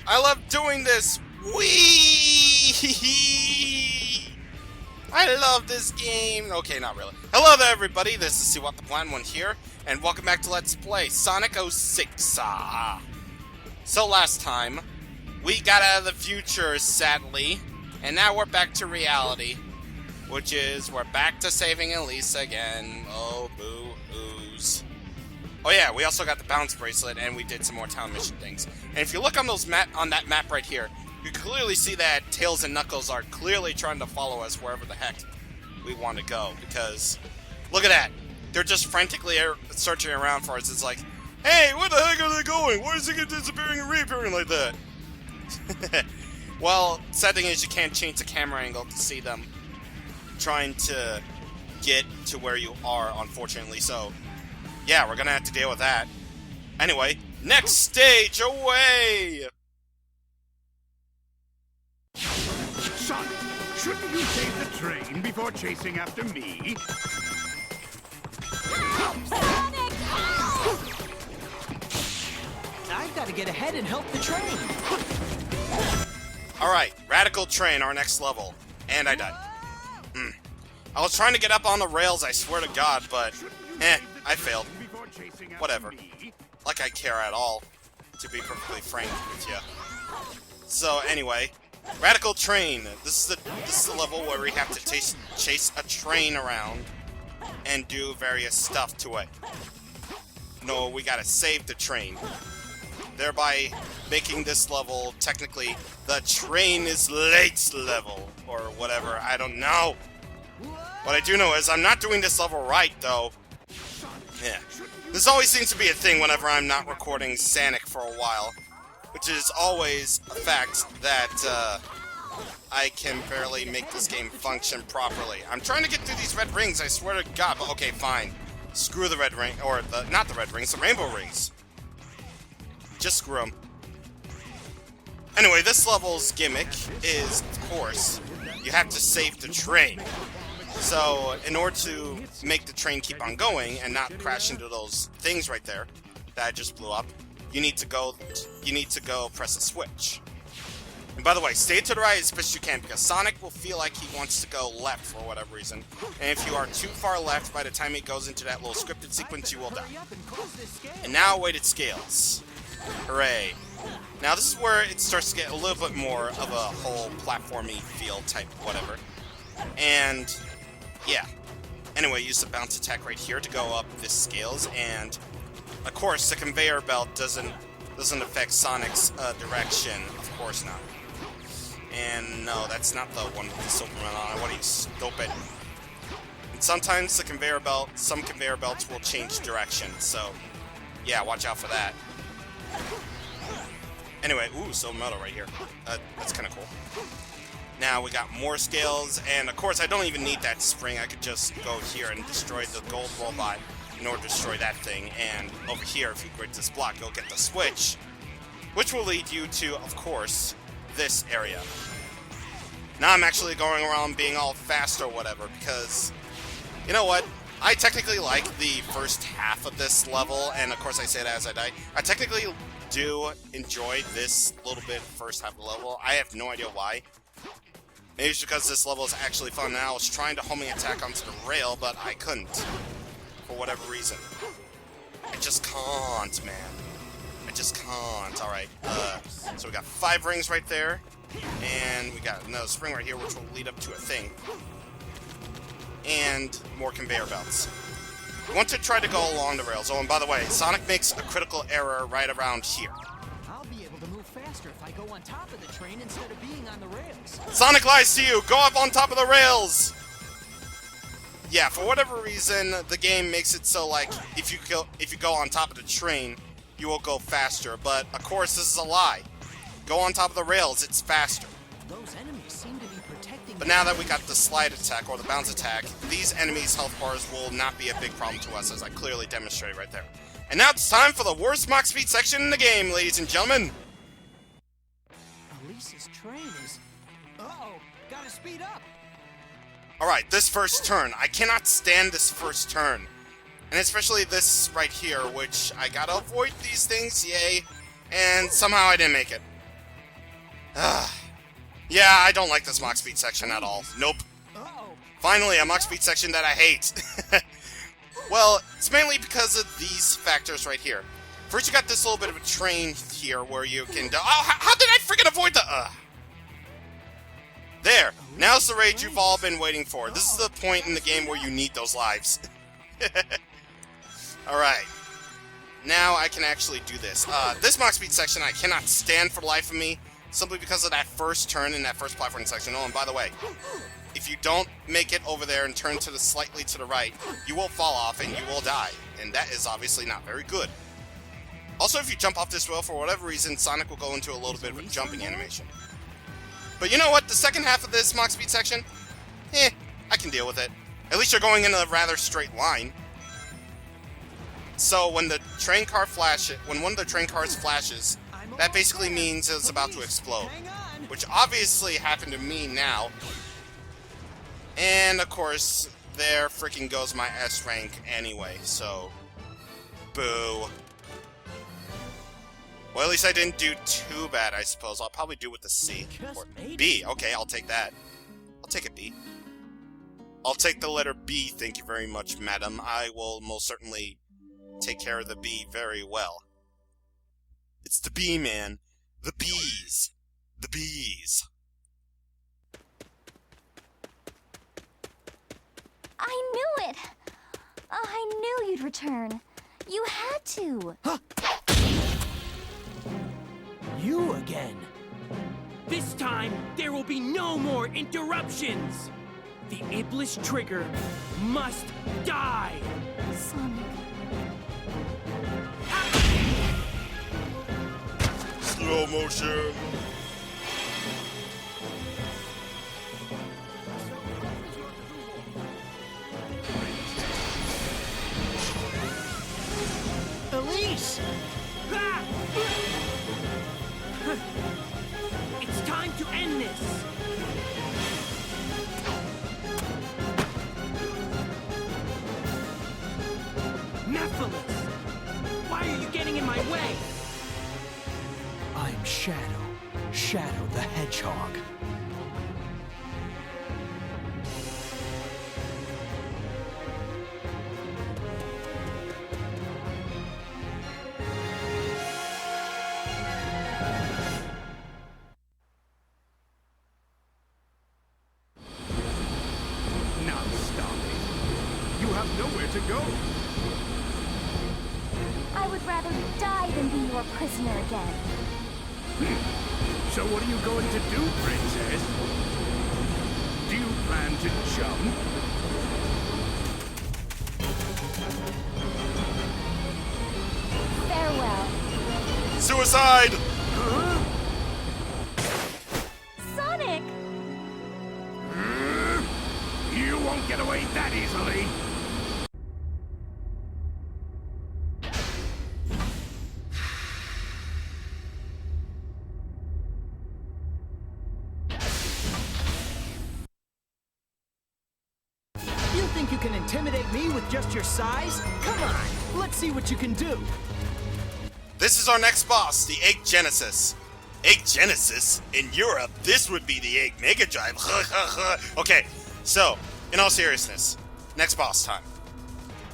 I love doing this! Whee! I love this game! Okay, not really. Hello there, everybody. This is CwapTheNintendin here, and welcome back to Let's Play Sonic 06. So last time, we got out of the future, sadly, and now we're back to reality. Which is, we're back to saving Elise again. Oh, boo-hoos. Oh yeah, we also got the bounce bracelet, and we did some more town mission things. And if you look on that map right here, you can clearly see that Tails and Knuckles are clearly trying to follow us wherever the heck we want to go. Because, look at that. They're just frantically searching around for us. It's like, hey, where the heck are they going? Why is it disappearing and reappearing like that? Well, sad thing is you can't change the camera angle to see them trying to get to where you are, unfortunately. So, yeah, we're gonna have to deal with that. Anyway, next stage away! Sonic, shouldn't you save the train before chasing after me? Sonic! I've got to get ahead and help the train. Alright, Radical Train, our next level. And I died. I was trying to get up on the rails, I swear to God, but I failed. Whatever. Like I care at all, to be perfectly frank with you. So anyway, Radical Train. This is the level where we have to chase a train around and do various stuff to it. No, we gotta save the train, thereby making this level technically the train is late level or whatever. I don't know. What I do know is I'm not doing this level right, though. Yeah. This always seems to be a thing whenever I'm not recording Sonic for a while. Which is always a fact that, I can barely make this game function properly. I'm trying to get through these red rings, I swear to God, but okay, fine. Screw the red ring, or not the red rings, the rainbow rings. Just screw them. Anyway, this level's gimmick is, of course, you have to save the train. So, in order to make the train keep on going and not crash into those things right there that I just blew up, you need to go press a switch. And by the way, stay to the right as best you can, because Sonic will feel like he wants to go left for whatever reason. And if you are too far left, by the time he goes into that little scripted sequence, you will die. And now awaited scales. Hooray. Now this is where it starts to get a little bit more of a whole platformy feel type whatever. And yeah. Anyway, use the bounce attack right here to go up the scales, and of course the conveyor belt doesn't affect Sonic's direction. Of course not. And no, that's not the one with the Superman on it. What are you, stupid? And sometimes some conveyor belts will change direction, so yeah, watch out for that. Anyway, ooh, silver medal right here. That's kind of cool. Now we got more scales, and of course I don't even need that spring. I could just go here and destroy the gold robot in order to destroy that thing. And over here, if you break this block, you'll get the switch, which will lead you to, of course, this area. Now I'm actually going around being all fast or whatever, because, you know what? I technically like the first half of this level, and of course I say that as I die. I technically do enjoy this little bit first half of the level. I have no idea why. Maybe it's because this level is actually fun, and I was trying to homing attack onto the rail, but I couldn't. For whatever reason. I just can't, man. I just can't. Alright, so we got 5 rings right there, and we got another spring right here, which will lead up to a thing. And more conveyor belts. We want to try to go along the rails. Oh, and by the way, Sonic makes a critical error right around here. I'll be able to move faster if I go on top of the train instead of being on the rails. Sonic lies to you! Go up on top of the rails! Yeah, for whatever reason, the game makes it so, like, if you go on top of the train, you will go faster. But, of course, this is a lie. Go on top of the rails, it's faster. Those enemies seem to be protecting. But now that we got the slide attack, or the bounce attack, these enemies' health bars will not be a big problem to us, as I clearly demonstrated right there. And now it's time for the worst Mach Speed section in the game, ladies and gentlemen! Elise's train is... Uh-oh, gotta speed up! Alright, this first turn. I cannot stand this first turn. And especially this right here, which I gotta avoid these things, yay. And somehow I didn't make it. Yeah, I don't like this Mach Speed section at all. Nope. Finally, a Mach Speed section that I hate. Well, it's mainly because of these factors right here. First, you got this little bit of a train here where you can... Oh, how did I freaking avoid the... There. Now's the rage you've all been waiting for. This is the point in the game where you need those lives. Alright. Now I can actually do this. This Mach Speed section I cannot stand for the life of me, simply because of that first turn in that first platforming section. Oh, and by the way, if you don't make it over there and turn slightly to the right, you will fall off and you will die. And that is obviously not very good. Also, if you jump off this rail for whatever reason, Sonic will go into a little bit of a jumping animation. But you know what? The second half of this Mach Speed section, I can deal with it. At least you're going in a rather straight line. So when the train car when one of the train cars flashes, that basically means it's about to explode. Which obviously happened to me now. And of course, there freaking goes my S rank anyway, so... Boo. Well, at least I didn't do too bad, I suppose. I'll probably do with the C. Or B. Okay, I'll take that. I'll take a B. I'll take the letter B, thank you very much, madam. I will most certainly take care of the B very well. It's the B, man. The bees. The bees. I knew it! Oh, I knew you'd return. You had to. Huh. You again. This time, there will be no more interruptions! The Iblis Trigger must die! Sonic. Slow motion. Elise! Ah! It's time to end this! Nephilis! Why are you getting in my way? I'm Shadow. Shadow the Hedgehog. Now stop it. You have nowhere to go. I would rather die than be your prisoner again. So what are you going to do, princess? Do you plan to jump? Farewell. Suicide! Sonic! You won't get away that easily. You think you can intimidate me with just your size? Come on, let's see what you can do. This is our next boss, the Egg Genesis. Egg Genesis? In Europe, this would be the Egg Mega Drive. Okay, so, in all seriousness, next boss time.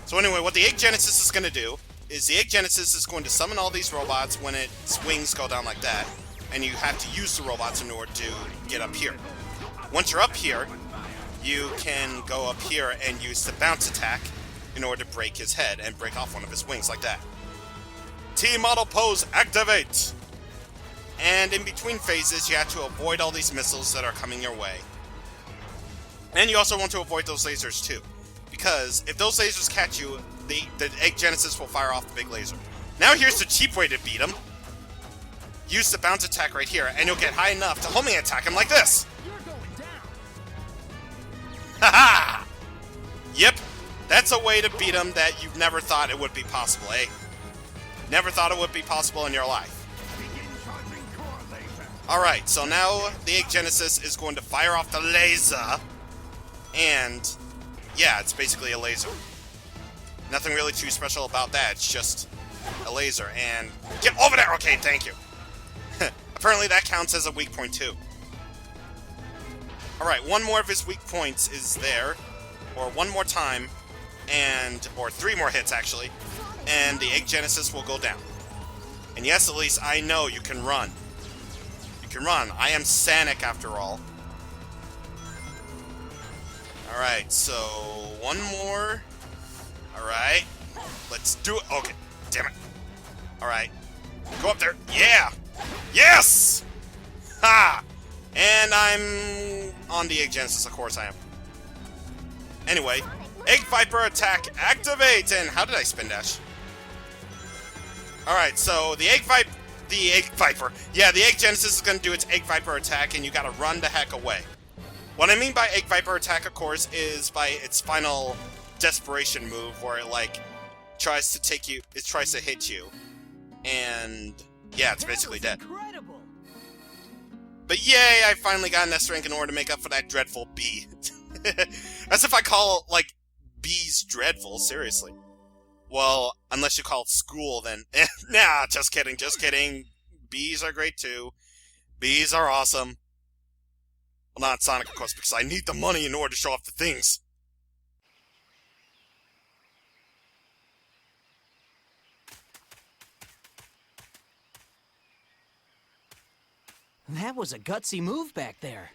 So anyway, what the Egg Genesis is going to do is the Egg Genesis is going to summon all these robots when its wings go down like that, and you have to use the robots in order to get up here. Once you're up here, you can go up here and use the bounce attack in order to break his head and break off one of his wings like that. T-model pose activate! And in between phases, you have to avoid all these missiles that are coming your way. And you also want to avoid those lasers too, because if those lasers catch you, the Egg Genesis will fire off the big laser. Now here's the cheap way to beat him. Use the bounce attack right here, and you'll get high enough to homing attack him like this. Haha! Yep, that's a way to beat him that you've never thought it would be possible, eh? Never thought it would be possible in your life. Alright, so now the Egg Genesis is going to fire off the laser. And, yeah, it's basically a laser. Nothing really too special about that, it's just a laser. And, get over there! Okay, thank you. Apparently that counts as a weak point too. Alright, one more of his weak points is there. Or one more time. Or 3 more hits actually. And the Egg Genesis will go down. And yes, Elise, I know you can run. You can run. I am Sonic after all. Alright, so one more. Alright. Let's do it. Okay. Damn it. Alright. Go up there. Yeah! Yes! Ha! And I'm on the Egg Genesis, of course I am. Anyway, Egg Viper attack activate! And how did I spin dash? Alright, so the Egg Viper. Yeah, the Egg Genesis is going to do its Egg Viper attack, and you gotta run the heck away. What I mean by Egg Viper attack, of course, is by its final desperation move, where it, like, tries to hit you. And, yeah, it's basically dead. Incredible. But yay, I finally got an S rank in order to make up for that dreadful B. As if I call, like, B's dreadful, seriously. Well, unless you call it school, then... Nah, just kidding, just kidding. B's are great, too. B's are awesome. Well, not Sonic, of course, because I need the money in order to show off the things. That was a gutsy move back there.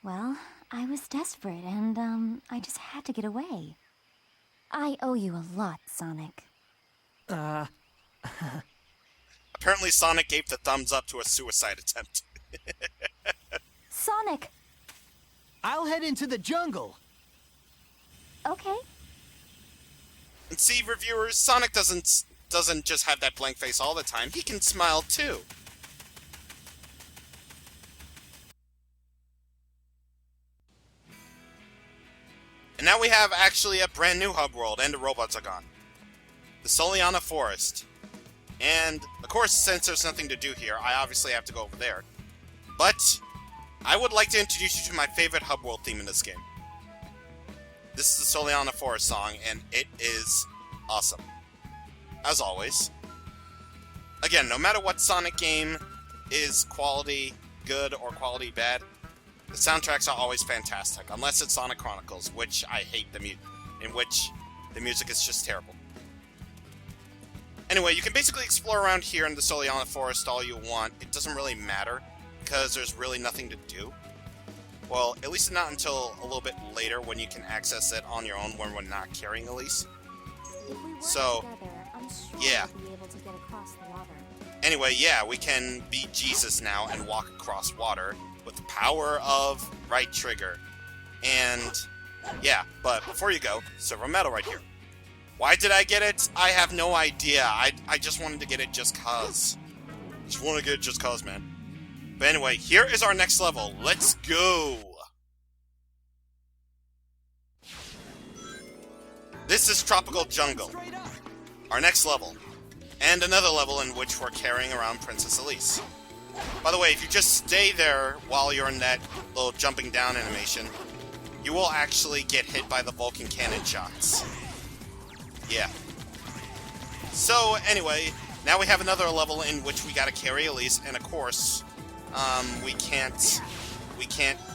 Well, I was desperate, and, I just had to get away. I owe you a lot, Sonic. Apparently Sonic gave the thumbs up to a suicide attempt. Sonic! I'll head into the jungle. Okay. And see, reviewers, Sonic doesn't just have that blank face all the time. He can smile, too. And now we have actually a brand new hub world, and the robots are gone. The Soliana Forest. And, of course, since there's nothing to do here, I obviously have to go over there. But, I would like to introduce you to my favorite hub world theme in this game. This is the Soliana Forest song, and it is awesome. As always. Again, no matter what Sonic game is quality good or quality bad, the soundtracks are always fantastic, unless it's Sonic Chronicles, which I hate in which the music is just terrible. Anyway, you can basically explore around here in the Soliana Forest all you want. It doesn't really matter, because there's really nothing to do. Well, at least not until a little bit later when you can access it on your own when we're not carrying Elise. If we work So, together, I'm sure yeah. we'll be able to get across the water. Anyway, yeah, we can be Jesus now and walk across water with the power of right trigger. And, yeah, but before you go, silver medal right here. Why did I get it? I have no idea. I just wanted to get it just cause. Just want to get it just cause, man. But anyway, here is our next level. Let's go! This is Tropical Jungle. Our next level. And another level in which we're carrying around Princess Elise. By the way, if you just stay there while you're in that little jumping down animation, you will actually get hit by the Vulcan cannon shots. Yeah. So, anyway, now we have another level in which we gotta carry Elise, and of course, we can't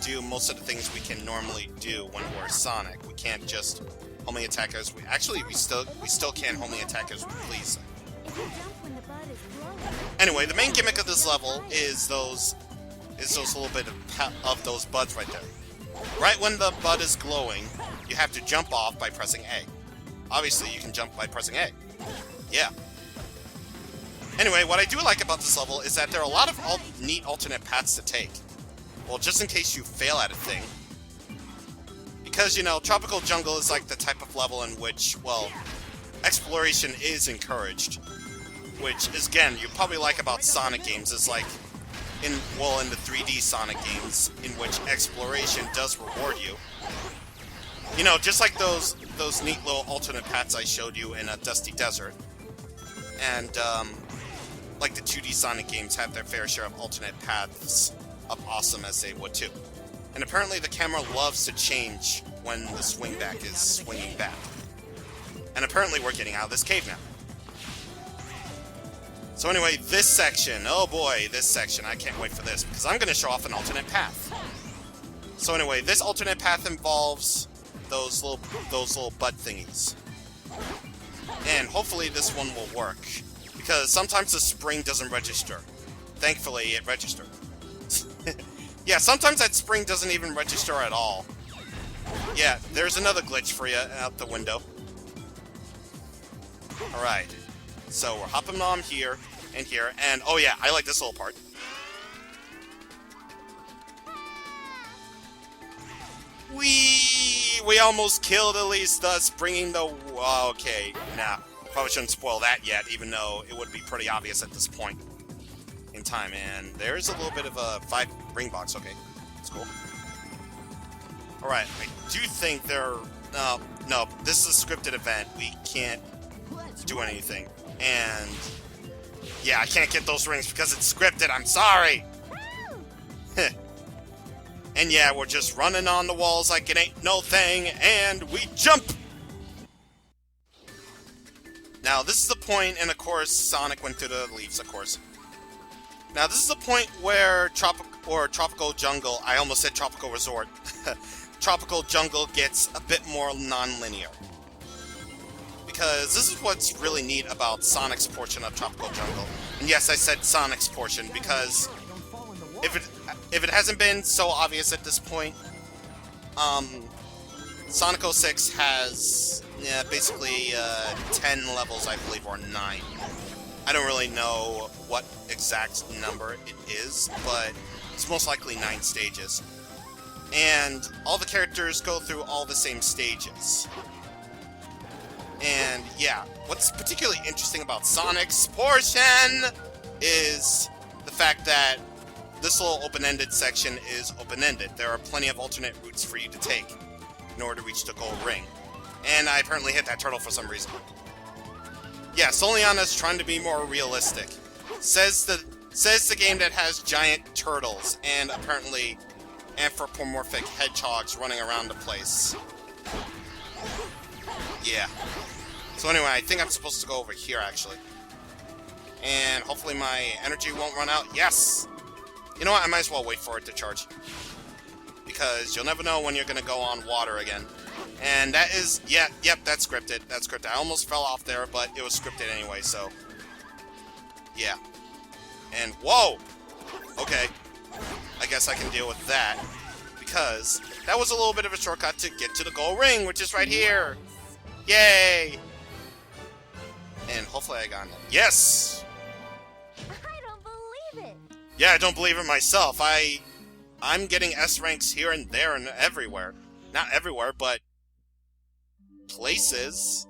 do most of the things we can normally do when we're Sonic. We can't just homing attack as we... Actually, we still can homing attack as we please. If you jump when the bud is glowing, Anyway, the main gimmick of this level is those little bit of those buds right there. Right when the bud is glowing, you have to jump off by pressing A. Obviously, you can jump by pressing A. Yeah. Anyway, what I do like about this level is that there are a lot of neat alternate paths to take. Well, just in case you fail at a thing. Because, you know, Tropical Jungle is like the type of level in which, well, exploration is encouraged. Which, is, again, you probably like about Sonic games is like, in the 3D Sonic games, in which exploration does reward you. You know, just like those neat little alternate paths I showed you in a Dusty Desert. And, like the 2D Sonic games have their fair share of alternate paths of awesome as they would too. And apparently the camera loves to change when the swing back is swinging back. And apparently we're getting out of this cave now. So anyway, this section, oh boy, this section, I can't wait for this, because I'm going to show off an alternate path. So anyway, this alternate path involves those little butt thingies. And hopefully this one will work, because sometimes the spring doesn't register. Thankfully, it registered. Yeah, sometimes that spring doesn't even register at all. Yeah, there's another glitch for you out the window. Alright, so we're hopping on here, and oh yeah, I like this little part. We almost killed Elise, thus bringing the... okay, nah, probably shouldn't spoil that yet, even though it would be pretty obvious at this point in time. And there's a little bit of a 5 ring box, okay, that's cool. Alright, I do think there... No, this is a scripted event, we can't do anything. And... yeah, I can't get those rings because it's scripted, I'm sorry! And yeah, we're just running on the walls like it ain't no thing, and we jump! Now, this is the point, and of course, Sonic went through the leaves, of course. Now, this is the point where Tropical Jungle, I almost said Tropical Resort, Tropical Jungle gets a bit more non-linear. Because this is what's really neat about Sonic's portion of Tropical Jungle. And yes, I said Sonic's portion, because if it hasn't been so obvious at this point, Sonic 06 has, yeah, basically 10 levels, I believe, or 9. I don't really know what exact number it is, but it's most likely 9 stages. And all the characters go through all the same stages. And yeah, what's particularly interesting about Sonic's portion is the fact that this little open-ended section is open-ended. There are plenty of alternate routes for you to take in order to reach the gold ring. And I apparently hit that turtle for some reason. Yeah, Soliana's trying to be more realistic. Says the game that has giant turtles and apparently anthropomorphic hedgehogs running around the place. Yeah. So anyway, I think I'm supposed to go over here, actually. And hopefully my energy won't run out. Yes! You know what? I might as well wait for it to charge. Because you'll never know when you're going to go on water again. And that is... yeah, yep, that's scripted. That's scripted. I almost fell off there, but it was scripted anyway, so... yeah. And... whoa! Okay. I guess I can deal with that. Because that was a little bit of a shortcut to get to the gold ring, which is right here! Yay! And hopefully I got it. Yes! I don't believe it! Yeah, I don't believe it myself. I'm getting S ranks here and there and everywhere. Not everywhere, but places,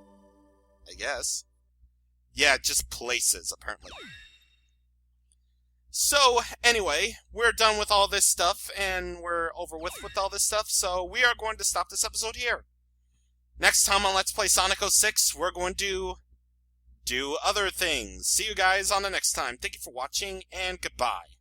I guess. Yeah, just places, apparently. So, anyway, we're done with all this stuff, and we're over with all this stuff, so we are going to stop this episode here. Next time on Let's Play Sonic 06, we're going to do other things. See you guys on the next time. Thank you for watching, and goodbye.